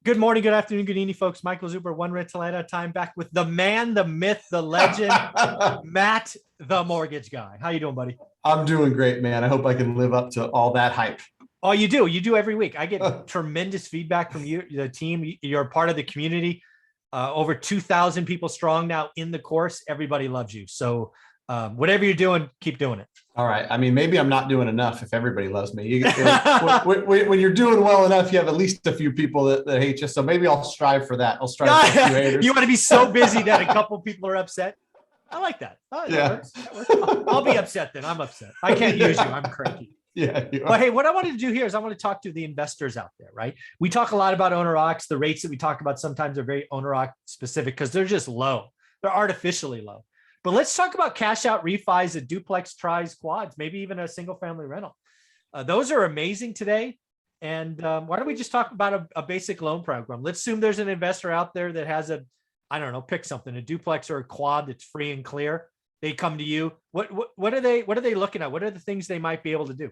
Good morning, good afternoon, good evening, folks. Michael Zuber, one rental at a time, back with the man, the myth, the legend, Matt, the mortgage guy. How you doing, buddy? I'm doing great, man. I hope I can live up to all that hype. Oh, you do. You do every week. I get tremendous feedback from you, the team. You're a part of the community. Over 2,000 people strong now in the course. Everybody loves you. So whatever you're doing, keep doing it. All right. I mean, maybe I'm not doing enough if everybody loves me. When you're doing well enough, you have at least a few people that hate you. So maybe I'll strive for that. I'll strive for a few haters. You want to be so busy that a couple people are upset. I like that. Yeah. I'll be upset then. I'm upset. I can't use you. I'm cranky. Yeah. But hey, what I wanted to do here is I want to talk to the investors out there, right? We talk a lot about owner occs. The rates that we talk about sometimes are very owner occ specific because they're just low. They're artificially low. But let's talk about cash out refis, a duplex, tries, quads, maybe even a single family rental. Those are amazing today. And why don't we just talk about a basic loan program? Let's assume there's an investor out there that has I don't know, pick something, a duplex or a quad that's free and clear. They come to you. What are they looking at? What are the things they might be able to do?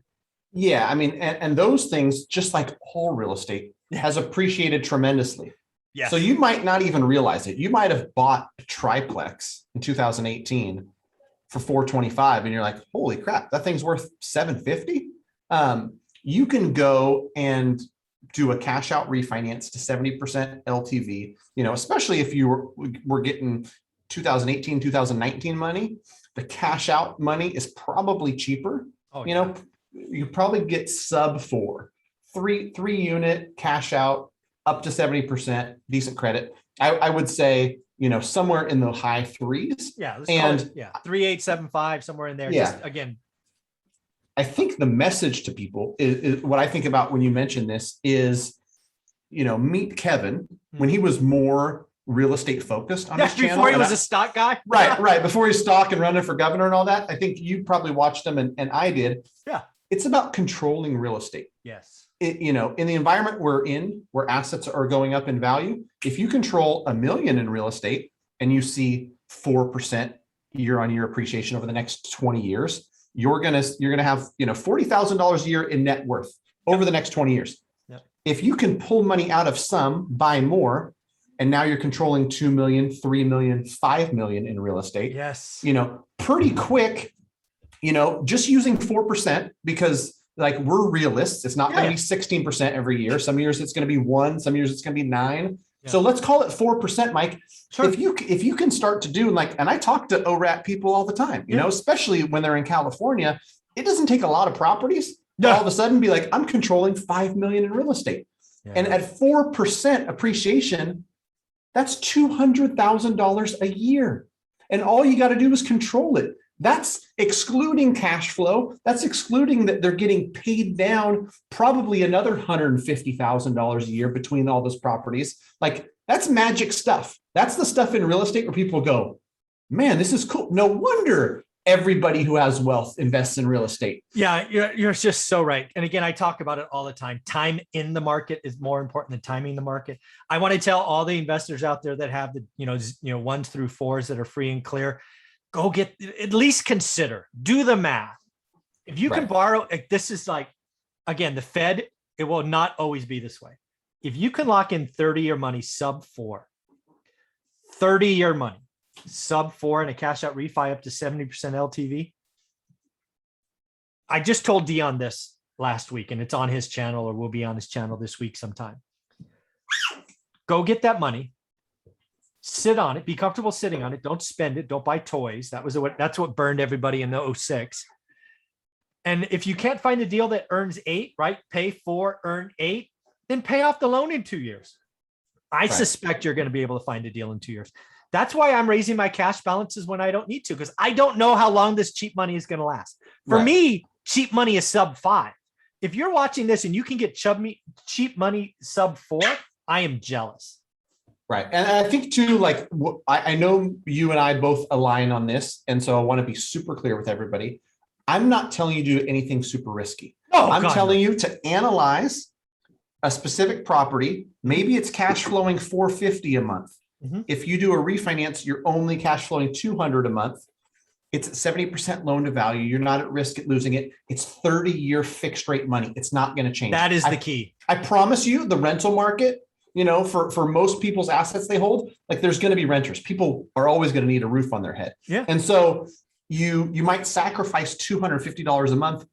Yeah. I mean, and those things, just like whole real estate, has appreciated tremendously. Yes. So you might not even realize it. You might have bought a triplex in 2018 for 425, and you're like, holy crap, that thing's worth 750. You can go and do a cash out refinance to 70% LTV, especially if you were getting 2018, 2019 money. The cash out money is probably cheaper. Oh, yeah. You probably get sub 4, three unit cash out up to 70%, decent credit. I would say, somewhere in the high threes. Yeah. 3.875, somewhere in there. Yeah. Just, again, I think the message to people is what I think about when you mention this is, meet Kevin when he was more real estate focused on his channel. Before he was a stock guy. Right. Before he was stock and running for governor and all that. I think you probably watched him and I did. Yeah. It's about controlling real estate. Yes. In the environment we're in, where assets are going up in value, if you control $1 million in real estate and you see 4% year-on-year appreciation over the next 20 years, you're gonna have $40,000 a year in net worth over the next 20 years. Yep. If you can pull money out of some, buy more, and now you're controlling 2 million, 3 million, 5 million in real estate. Yes. Pretty quick. Just using 4% because. Like, we're realists. It's not going to be 16% every year. Some years it's going to be 1, some years it's going to be 9. Yeah. So let's call it 4%, Mike. Sure. If you can start to do and I talk to ORAT people all the time, especially when they're in California, it doesn't take a lot of properties to all of a sudden be like, I'm controlling 5 million in real estate. Yeah. And at 4% appreciation, that's $200,000 a year. And all you got to do is control it. That's excluding cash flow. That's excluding that they're getting paid down probably another $150,000 a year between all those properties. Like, that's magic stuff. That's the stuff in real estate where people go, man, this is cool. No wonder everybody who has wealth invests in real estate. Yeah, you're just so right. And again, I talk about it all the time. Time in the market is more important than timing the market. I want to tell all the investors out there that have the 1s through 4s that are free and clear. Go get, at least consider, do the math. If you can borrow, this is like, again, the Fed, it will not always be this way. If you can lock in 30-year money, sub 4, 30-year money, sub 4, and a cash out refi up to 70% LTV. I just told Dion this last week, and it's on his channel, or will be on his channel this week sometime. Go get that money. Sit on it. Be comfortable sitting on it. Don't spend it. Don't buy toys. That's what burned everybody in the 06. And if you can't find a deal that earns 8, right? Pay 4, earn 8, then pay off the loan in 2 years. I suspect you're going to be able to find a deal in 2 years. That's why I'm raising my cash balances when I don't need to, because I don't know how long this cheap money is going to last. For me, cheap money is sub 5. If you're watching this and you can get cheap money sub 4, I am jealous. Right. And I think too, like, I know you and I both align on this. And so I want to be super clear with everybody. I'm not telling you to do anything super risky. I'm telling you to analyze a specific property. Maybe it's cash flowing $450 a month. Mm-hmm. If you do a refinance, you're only cash flowing $200 a month. It's at 70% loan to value. You're not at risk at losing it. It's 30-year fixed rate money. It's not going to change. That is the key. I promise you, the rental market for most people's assets they hold, like there's going to be renters. People are always going to need a roof on their head. Yeah. And so you might sacrifice $250 a month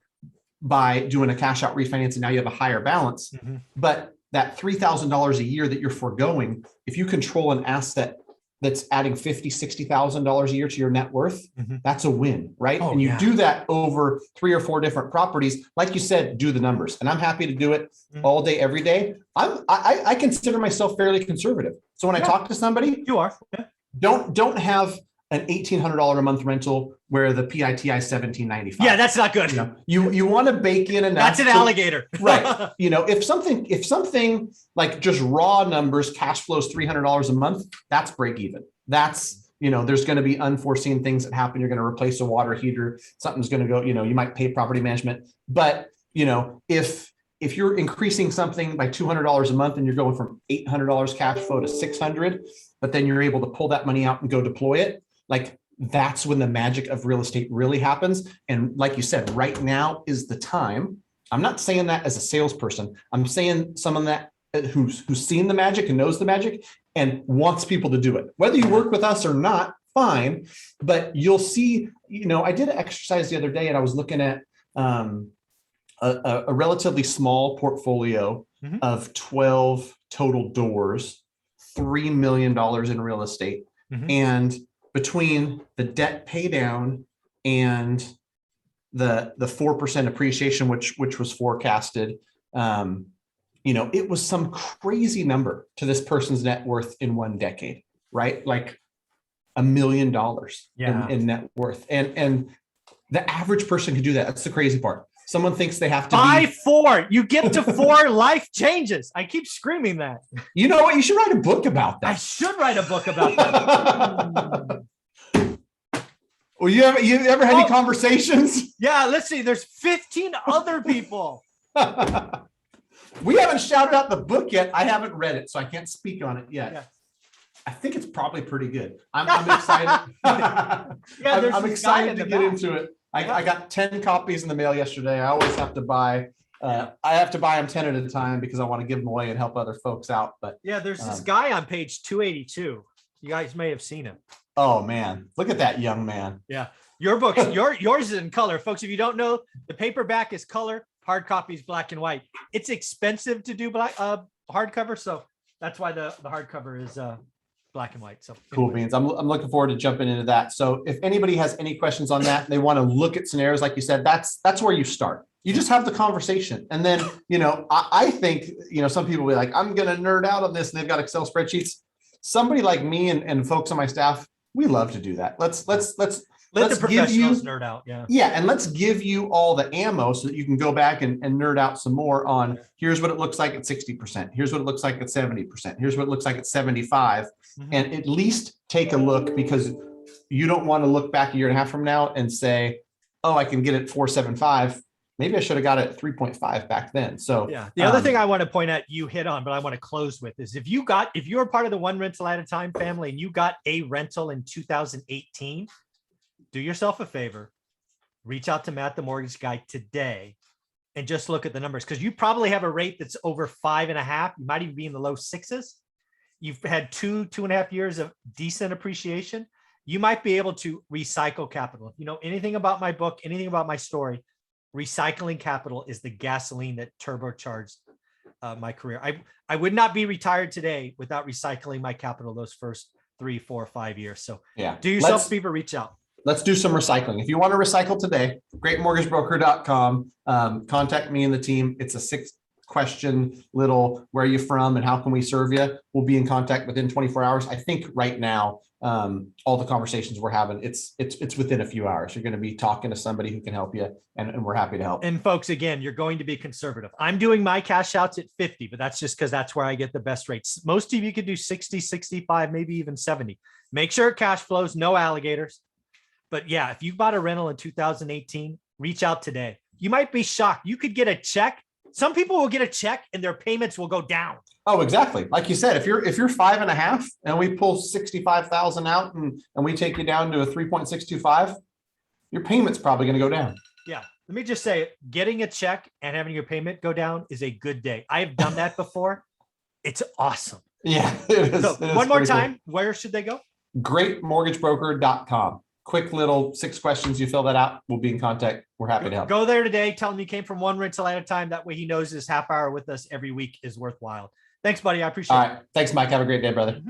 by doing a cash out refinance, and now you have a higher balance. Mhm. But that $3,000 a year that you're foregoing, if you control an asset that's adding $50,000, $60,000 a year to your net worth, Mhm. that's a win, right? Oh, and you yeah. do that over 3 or 4 different properties. Like you said, do the numbers. And I'm happy to do it all day, every day. I consider myself fairly conservative. So when I Yeah. talk to somebody, You are. Yeah. don't have an $1,800 a month rental where the PITI is $1,795. Yeah, that's not good. You want to bake in enough. That's an alligator. Right. If something like just raw numbers, cash flows $300 a month, that's break even. That's, there's going to be unforeseen things that happen. You're going to replace a water heater. Something's going to go, you might pay property management. But, if you're increasing something by $200 a month and you're going from $800 cash flow to $600, but then you're able to pull that money out and go deploy it, like that's when the magic of real estate really happens. And like you said, right now is the time. I'm not saying that as a salesperson. I'm saying someone that who's seen the magic and knows the magic and wants people to do it. Whether you work with us or not, fine. But you'll see, I did an exercise the other day and I was looking at a relatively small portfolio Mhm. of 12 total doors, $3 million in real estate. Mhm. And between the debt pay down and the 4% appreciation, which was forecasted, it was some crazy number to this person's net worth in 1 decade, right? Like $1 million Yeah. in net worth. And the average person could do that. That's the crazy part. Someone thinks they have to By be 4. You get to 4, life changes. I keep screaming that. You know what? You should write a book about I that. should write a book about that. Well, you ever had any conversations? Yeah, let's see. There's 15 other people. We haven't shouted out the book yet. I haven't read it, so I can't speak on it yet. Yeah. I think it's probably pretty good. I'm excited. Yeah, I'm excited to get into it. I got 10 copies in the mail yesterday. I always have to buy. I have to buy them 10 at a time because I want to give them away and help other folks out. But yeah, there's this guy on page 282. You guys may have seen him. Oh man, look at that young man. Yeah, your book, yours is in color, folks. If you don't know, the paperback is color, hard copy is black and white. It's expensive to do hardcover, so that's why the hardcover is black and white. So Cool beans. I'm looking forward to jumping into that. So if anybody has any questions on that, they want to look at scenarios, like you said, that's where you start. You just have the conversation. And then, I think, some people will be like, I'm going to nerd out on this, and they've got Excel spreadsheets. Somebody like me and folks on my staff, we love to do that. Let's let the professionals nerd out. Yeah. And let's give you all the ammo so that you can go back and nerd out some more on here's what it looks like at 60%. Here's what it looks like at 70%. Here's what it looks like at 75. Mhm. And at least take a look, because you don't want to look back a year and a half from now and say, oh, I can get it 4.75. Maybe I should have got it at 3.5 back then. So yeah. The other thing I want to point out, you hit on, but I want to close with, is if you're part of the One Rental at a Time family and you got a rental in 2018, do yourself a favor, reach out to Matt, the mortgage guy, today and just look at the numbers, because you probably have a rate that's over 5.5. You might even be in the low 6s. You've had 2.5 years of decent appreciation. You might be able to recycle capital. If you know anything about my book, anything about my story, recycling capital is the gasoline that turbocharged my career. I would not be retired today without recycling my capital those first 3, 4, 5 years. So yeah, do yourself a favor, reach out. Let's do some recycling. If you want to recycle today, greatmortgagebroker.com. Contact me and the team. It's a 6-question little, where are you from and how can we serve you? We'll be in contact within 24 hours. I think right now, all the conversations we're having, it's within a few hours. You're going to be talking to somebody who can help you, and we're happy to help. And folks, again, you're going to be conservative. I'm doing my cash outs at 50, but that's just because that's where I get the best rates. Most of you could do 60, 65, maybe even 70. Make sure it cash flows, no alligators. But yeah, if you bought a rental in 2018, reach out today. You might be shocked. You could get a check. Some people will get a check and their payments will go down. Oh, exactly. Like you said, if you're 5.5 and we pull 65,000 out and we take you down to a 3.625, your payment's probably going to go down. Yeah. Let me just say, getting a check and having your payment go down is a good day. I've done that before. It's awesome. Yeah. It is, So it is one more pretty cool. time, where should they go? Greatmortgagebroker.com. Quick little 6 questions. You fill that out. We'll be in contact. We're happy to help. Go there today. Tell him you came from one rental at a time. That way he knows his half hour with us every week is worthwhile. Thanks, buddy. I appreciate it. All right. Thanks, Mike. Have a great day, brother.